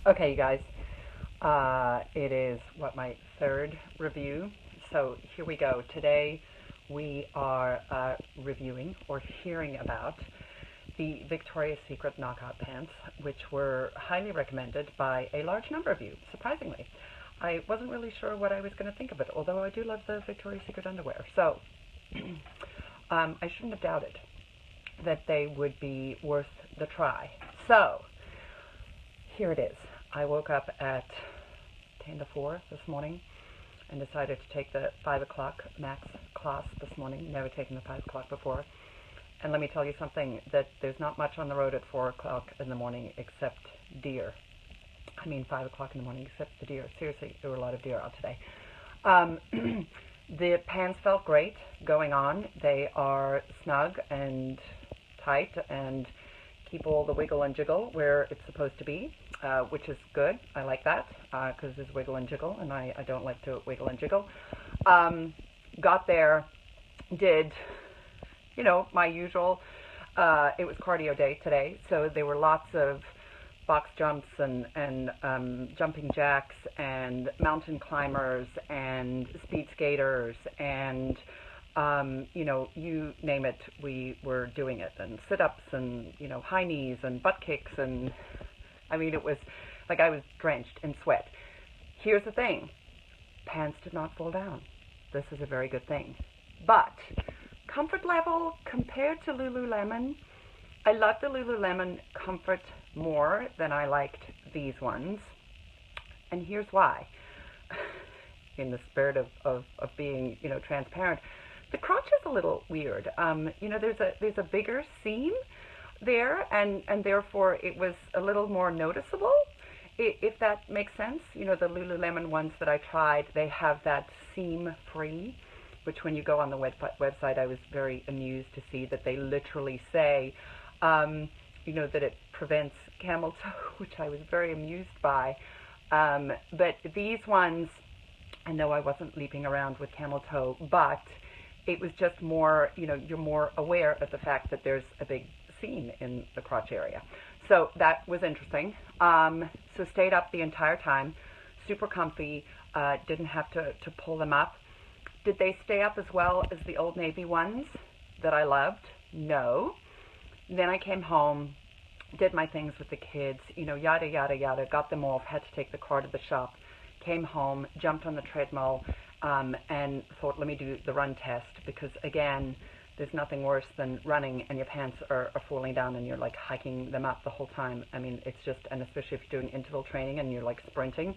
Okay, you guys, it is my third review. So here we go. Today we are reviewing or hearing about the Victoria's Secret knockout pants, which were highly recommended by a large number of you, surprisingly. I wasn't really sure what I was going to think of it, although I do love the Victoria's Secret underwear. So I shouldn't have doubted that they would be worth the try. So here it is. I woke up at 10 to 4 this morning and decided to take the 5 o'clock max class this morning. Never taken the 5 o'clock before. And let me tell you something, that there's not much on the road at 4 o'clock in the morning except deer. I mean 5 o'clock in the morning except the deer. Seriously, there were a lot of deer out today. The pants felt great going on. They are snug and tight and keep all the wiggle and jiggle where it's supposed to be, which is good. I like that because there's wiggle and jiggle, and I don't like to wiggle and jiggle. Got there, did, my usual. It was cardio day today, so there were lots of box jumps and jumping jacks and mountain climbers and speed skaters and you name it, we were doing it, and sit-ups and, high knees and butt kicks, and I mean, it was like I was drenched in sweat. Here's the thing, pants did not fall down. This is a very good thing. But comfort level compared to Lululemon, I love the Lululemon comfort more than I liked these ones. And here's why. In the spirit of being, transparent, the crotch is a little weird. There's a bigger seam there, and therefore it was a little more noticeable, if that makes sense. The Lululemon ones that I tried, they have that seam-free, which when you go on the website, I was very amused to see that they literally say, that it prevents camel toe, which I was very amused by. But these ones, I know I wasn't leaping around with camel toe, but it was just more, you're more aware of the fact that there's a big seam in the crotch area. So that was interesting. So stayed up the entire time, super comfy, didn't have to pull them up. Did they stay up as well as the Old Navy ones that I loved? No. Then I came home, did my things with the kids, yada, yada, yada, got them off, had to take the car to the shop, came home, jumped on the treadmill, and thought, let me do the run test, because again, there's nothing worse than running and your pants are falling down and you're like hiking them up the whole time. I mean, it's just, and especially if you're doing interval training and you're like sprinting,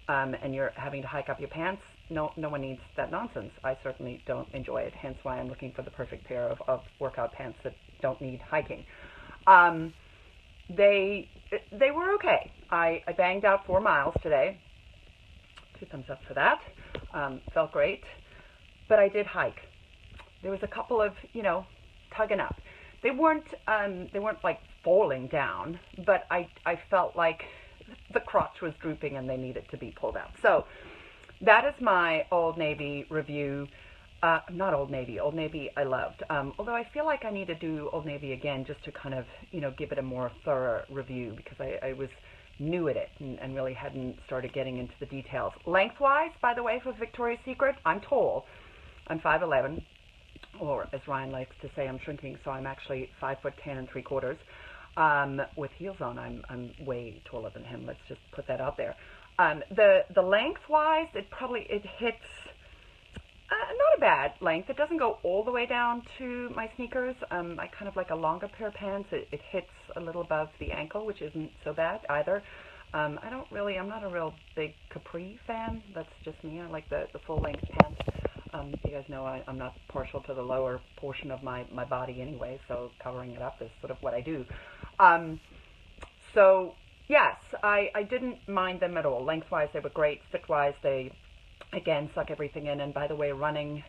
and you're having to hike up your pants, no one needs that nonsense. I certainly don't enjoy it, hence why I'm looking for the perfect pair of workout pants that don't need hiking. They were okay. I banged out 4 miles today. 2 thumbs up for that. Felt great. But I did hike. There was a couple of, tugging up. They weren't like falling down, but I felt like the crotch was drooping and they needed to be pulled out. So that is my Old Navy review. Not Old Navy. Old Navy I loved. Although I feel like I need to do Old Navy again just to kind of, give it a more thorough review, because I was new at it and really hadn't started getting into the details. Lengthwise, by the way, for Victoria's Secret, I'm tall. I'm 5'11", or as Ryan likes to say, I'm shrinking, so I'm actually 5'10 3/4. With heels on, I'm way taller than him. Let's just put that out there. The lengthwise, it hits not a bad length. It doesn't go all the way down to my sneakers. I kind of like a longer pair of pants. It hits a little above the ankle, which isn't so bad either. I'm not a real big capri fan. That's just me. I like the full length pants. You guys know I'm not partial to the lower portion of my body anyway, so covering it up is sort of what I do. So yes, I didn't mind them at all. Lengthwise, they were great. Fit-wise, they again suck everything in. And by the way, running,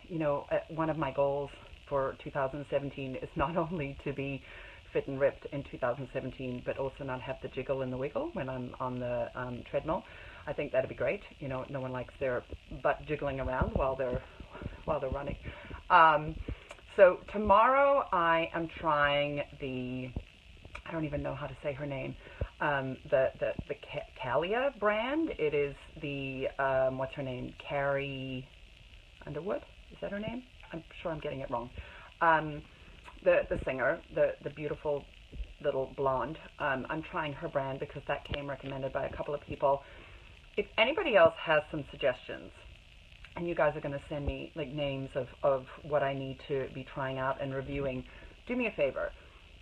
one of my goals for 2017 is not only to be fit and ripped in 2017, but also not have the jiggle and the wiggle when I'm on the treadmill. I think that'd be great. No one likes their butt jiggling around while they're running. So tomorrow I am trying I don't even know how to say her name, the Talia brand. It is the, what's her name? Carrie Underwood? Is that her name? I'm sure I'm getting it wrong. The singer, the beautiful little blonde. I'm trying her brand because that came recommended by a couple of people. If anybody else has some suggestions, and you guys are going to send me like names of what I need to be trying out and reviewing, do me a favor.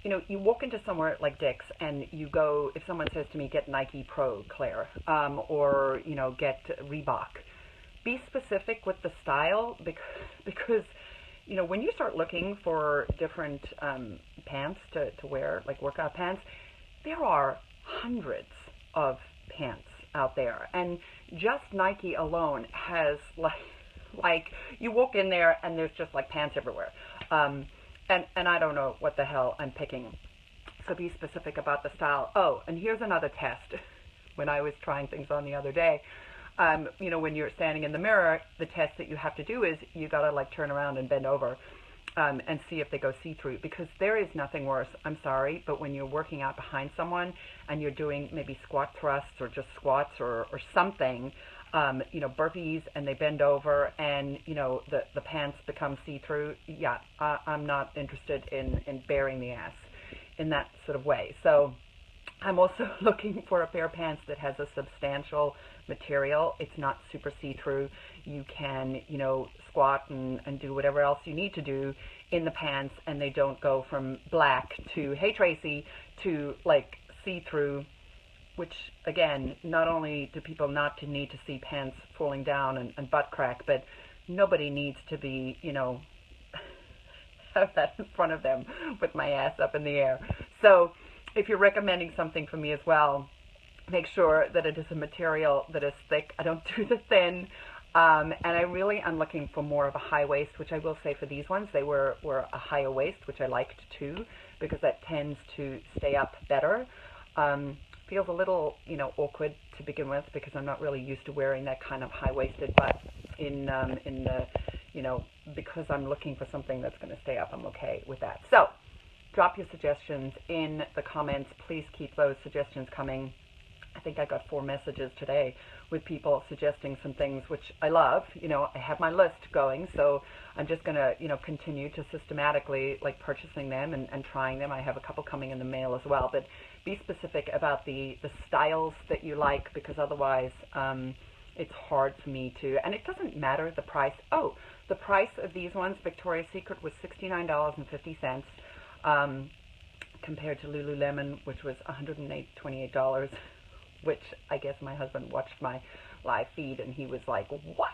You know, you walk into somewhere like Dick's and you go, if someone says to me, get Nike Pro, Claire, or, you know, get Reebok, be specific with the style because you know, when you start looking for different pants to wear, like workout pants, there are hundreds of pants out there. And just Nike alone has like you walk in there and there's just like pants everywhere. And I don't know what the hell I'm picking. So be specific about the style. Oh, and here's another test. When I was trying things on the other day, you know, when you're standing in the mirror, the test that you have to do is you got to like turn around and bend over and see if they go see-through, because there is nothing worse, I'm sorry, but when you're working out behind someone and you're doing maybe squat thrusts or just squats or something, you know, burpees, and they bend over and, you know, the pants become see-through. Yeah, I'm not interested in bearing the ass in that sort of way. So I'm also looking for a pair of pants that has a substantial material. It's not super see-through. You can, you know, squat and do whatever else you need to do in the pants, and they don't go from black to, hey Tracy, to like see-through, which again, not only do people not to need to see pants falling down and butt crack, but nobody needs to be, you know, have that in front of them with my ass up in the air. So if you're recommending something for me as well, make sure that it is a material that is thick. I don't do the thin. And I really am looking for more of a high waist, which I will say for these ones, they were a higher waist, which I liked too, because that tends to stay up better. Feels a little, you know, awkward to begin with because I'm not really used to wearing that kind of high-waisted, but in the, you know, because I'm looking for something that's going to stay up, I'm okay with that. So drop your suggestions in the comments. Please keep those suggestions coming. I think I got 4 messages today with people suggesting some things, which I love. You know, I have my list going, so I'm just going to, you know, continue to systematically, like, purchasing them and trying them. I have a couple coming in the mail as well, but be specific about the styles that you like, because otherwise it's hard for me to, and it doesn't matter the price. Oh, the price of these ones, Victoria's Secret, was $69.50 compared to Lululemon, which was $128, which I guess my husband watched my live feed and he was like, what?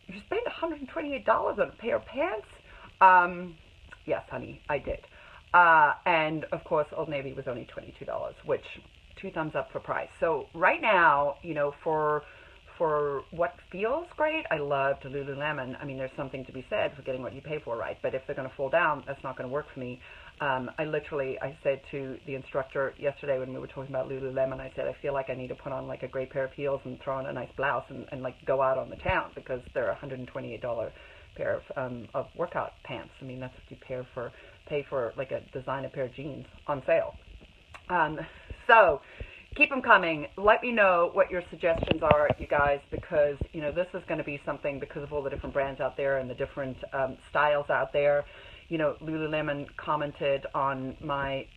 You spent $128 on a pair of pants? Yes, honey, I did. And of course, Old Navy was only $22, which 2 thumbs up for price. So right now, you know, for what feels great, I loved Lululemon. I mean, there's something to be said for getting what you pay for, right? But if they're going to fall down, that's not going to work for me. I said to the instructor yesterday when we were talking about Lululemon, I said, I feel like I need to put on like a great pair of heels and throw on a nice blouse and like go out on the town, because they're $128 pair of workout pants. I mean, that's what you pay for like a designer pair of jeans on sale. So keep them coming. Let me know what your suggestions are, you guys, because, you know, this is going to be something, because of all the different brands out there and the different styles out there. You know, Lululemon commented on my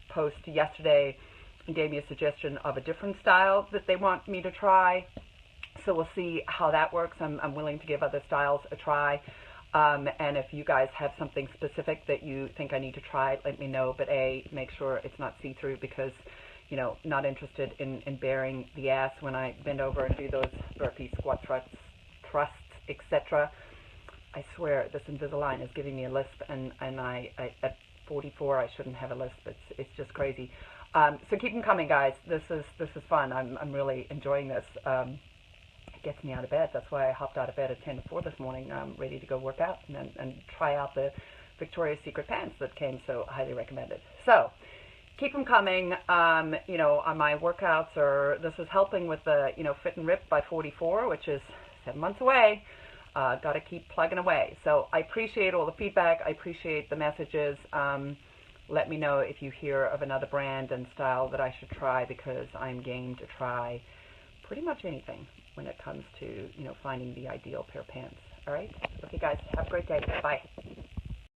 post yesterday and gave me a suggestion of a different style that they want me to try. So we'll see how that works. I'm willing to give other styles a try. And if you guys have something specific that you think I need to try, let me know. But make sure it's not see-through, because, you know, not interested in bearing the ass when I bend over and do those burpee, squat thrusts, etc. I swear this Invisalign is giving me a lisp, and I at 44 I shouldn't have a lisp. It's just crazy. So keep them coming, guys. This is fun. I'm really enjoying this. It gets me out of bed. That's why I hopped out of bed at 10 to 4 this morning, ready to go work out and try out the Victoria's Secret pants that came so highly recommended. So keep them coming. You know, on my workouts, this is helping with the, you know, Fit and Rip by 44, which is 7 months away. Got to keep plugging away. So I appreciate all the feedback. I appreciate the messages. let me know if you hear of another brand and style that I should try, because I'm game to try pretty much anything when it comes to, finding the ideal pair of pants. All right? Okay, guys, have a great day. Bye.